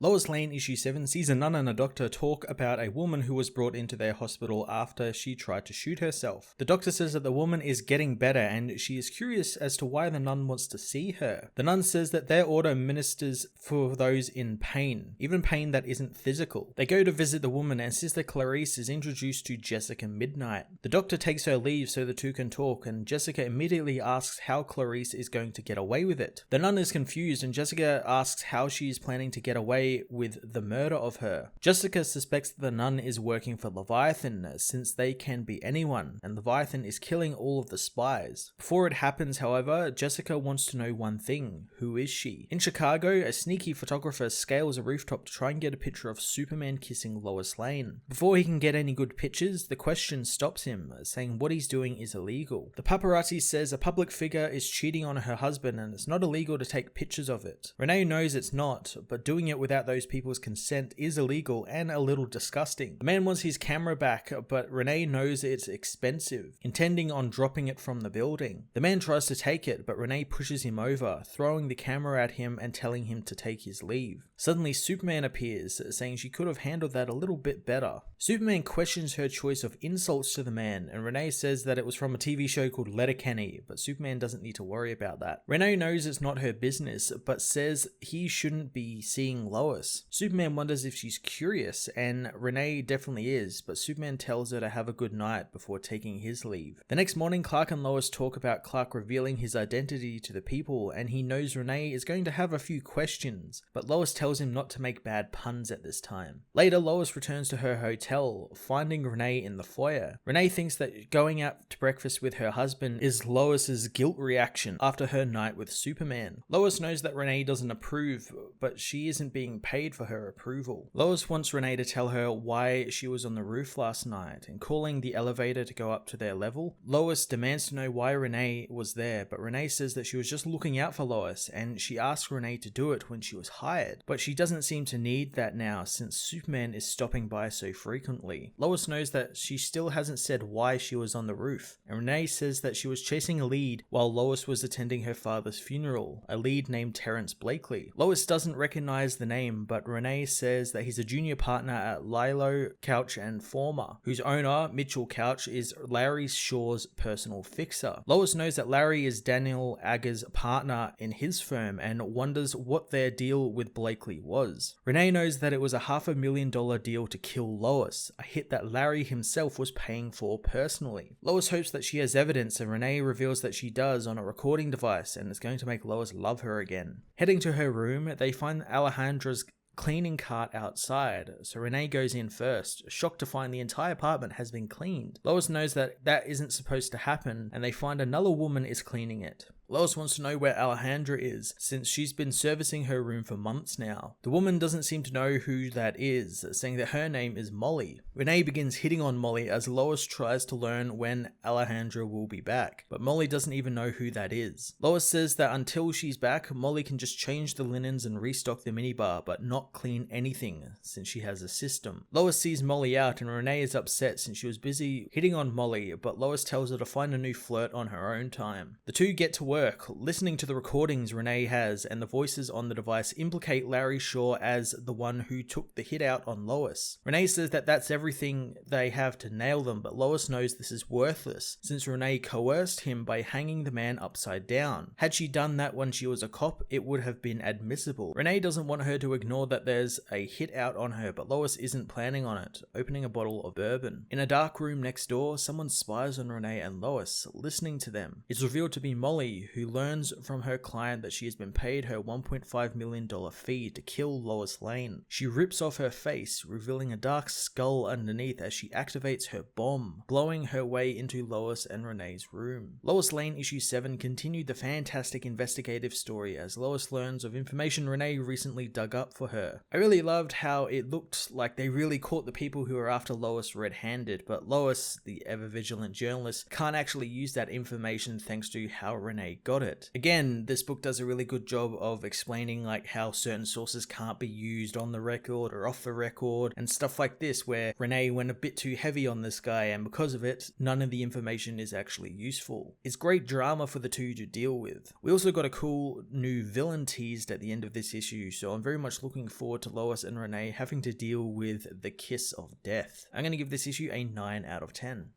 Lois Lane issue 7 sees a nun and a doctor talk about a woman who was brought into their hospital after she tried to shoot herself. The doctor says that the woman is getting better and she is curious as to why the nun wants to see her. The nun says that their order ministers for those in pain, even pain that isn't physical. They go to visit the woman and Sister Clarice is introduced to Jessica Midnight. The doctor takes her leave so the two can talk, and Jessica immediately asks how Clarice is going to get away with it. The nun is confused and Jessica asks how she is planning to get away with the murder of her. Jessica suspects that the nun is working for Leviathan, since they can be anyone, and Leviathan is killing all of the spies. Before it happens, however, Jessica wants to know one thing: who is she? In Chicago, a sneaky photographer scales a rooftop to try and get a picture of Superman kissing Lois Lane. Before he can get any good pictures, the question stops him, saying what he's doing is illegal. The paparazzi says a public figure is cheating on her husband and it's not illegal to take pictures of it. Rene knows it's not, but doing it without those people's consent is illegal and a little disgusting. The man wants his camera back, but Rene knows it's expensive, intending on dropping it from the building. The man tries to take it, but Rene pushes him over, throwing the camera at him and telling him to take his leave. Suddenly Superman appears, saying she could have handled that a little bit better. Superman questions her choice of insults to the man, and Rene says that it was from a TV show called Letterkenny, but Superman doesn't need to worry about that. Rene knows it's not her business, but says he shouldn't be seeing Lois. Superman wonders if she's curious, and Rene definitely is, but Superman tells her to have a good night before taking his leave. The next morning, Clark and Lois talk about Clark revealing his identity to the people, and he knows Rene is going to have a few questions, but Lois tells him not to make bad puns at this time. Later, Lois returns to her hotel, finding Rene in the foyer. Rene thinks that going out to breakfast with her husband is Lois's guilt reaction after her night with Superman. Lois knows that Rene doesn't approve, but she isn't being paid for her approval. Lois wants Rene to tell her why she was on the roof last night, and calling the elevator to go up to their level. Lois demands to know why Rene was there, but Rene says that she was just looking out for Lois, and she asked Rene to do it when she was hired, but she doesn't seem to need that now since Superman is stopping by so frequently. Lois knows that she still hasn't said why she was on the roof, and Rene says that she was chasing a lead while Lois was attending her father's funeral, a lead named Terrence Blakely. Lois doesn't recognize the name, but Rene says that he's a junior partner at Lilo Couch and Former, whose owner, Mitchell Couch, is Larry Shaw's personal fixer. Lois knows that Larry is Daniel Agger's partner in his firm and wonders what their deal with Blakely was. Rene knows that it was a $500,000 deal to kill Lois, a hit that Larry himself was paying for personally. Lois hopes that she has evidence, and Rene reveals that she does on a recording device, and is going to make Lois love her again. Heading to her room, they find Alejandra's cleaning cart outside, so Rene goes in first, shocked to find the entire apartment has been cleaned. Lois knows that that isn't supposed to happen, and they find another woman is cleaning it. Lois wants to know where Alejandra is, since she's been servicing her room for months now. The woman doesn't seem to know who that is, saying that her name is Molly. Rene begins hitting on Molly as Lois tries to learn when Alejandra will be back, but Molly doesn't even know who that is. Lois says that until she's back, Molly can just change the linens and restock the minibar, but not clean anything, since she has a system. Lois sees Molly out, and Rene is upset since she was busy hitting on Molly, but Lois tells her to find a new flirt on her own time. The two get to work, listening to the recordings Rene has, and the voices on the device implicate Larry Shaw as the one who took the hit out on Lois. Rene says that that's everything they have to nail them, but Lois knows this is worthless, since Rene coerced him by hanging the man upside down. Had she done that when she was a cop, it would have been admissible. Rene doesn't want her to ignore that there's a hit out on her, but Lois isn't planning on it, opening a bottle of bourbon. In a dark room next door, someone spies on Rene and Lois, listening to them. It's revealed to be Molly, who learns from her client that she has been paid her $1.5 million fee to kill Lois Lane. She rips off her face, revealing a dark skull underneath as she activates her bomb, blowing her way into Lois and Rene's room. Lois Lane issue 7 continued the fantastic investigative story as Lois learns of information Rene recently dug up for her. I really loved how it looked like they really caught the people who were after Lois red-handed, but Lois, the ever-vigilant journalist, can't actually use that information thanks to how Rene Rene got it. Again, this book does a really good job of explaining like how certain sources can't be used on the record or off the record and stuff like this, where Rene went a bit too heavy on this guy and because of it, none of the information is actually useful. It's great drama for the two to deal with. We also got a cool new villain teased at the end of this issue, so I'm very much looking forward to Lois and Rene having to deal with the kiss of death. I'm going to give this issue a 9 out of 10.